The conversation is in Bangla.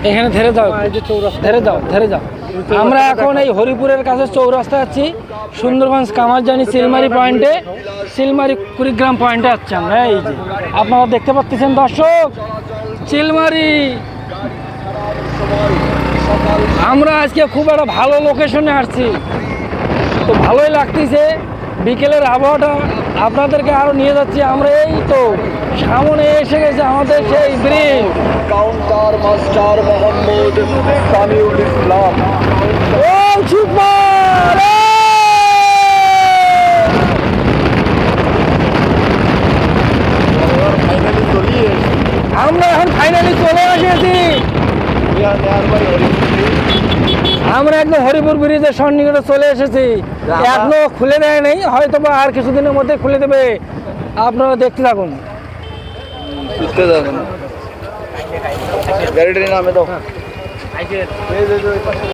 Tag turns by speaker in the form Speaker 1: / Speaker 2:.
Speaker 1: এখানে ধরে যাও, ধরে যাও, ধরে যাও। আমরা এখন এই হরিপুরের কাছে চৌরাস্তা আছি, সুন্দরগঞ্জ কামারজানি সিলমারি পয়েন্টে, সিলমারি কুড়িগ্রাম পয়েন্টে আসছি আমরা। এই যে আপনারা দেখতে পাচ্ছেন দর্শক, চিলমারি। আমরা আজকে খুব একটা ভালো লোকেশনে আসছি, তো ভালোই লাগতেছে। বিকেলের আবহাওয়াটা আপনাদেরকে আরো নিয়ে যাচ্ছি আমরা। এই তো সামনে এসে গেছে আমাদের সেই bridge,
Speaker 2: counter master Mohammad Samiul Islam.
Speaker 1: ও সুপার!
Speaker 2: ফাইনালি চলিয়ে
Speaker 1: আমরা এখন ফাইনালি চলে এসেছি। আমরা একদম হরিপুর ব্রিজের সন্নিকটে চলে এসেছি। এখনো খুলে দেয় নাই, হয়তো বা আর কিছুদিনের মধ্যে খুলে দেবে। আপনারা দেখতে থাকুন।
Speaker 2: গাড়িটার নামে দাও।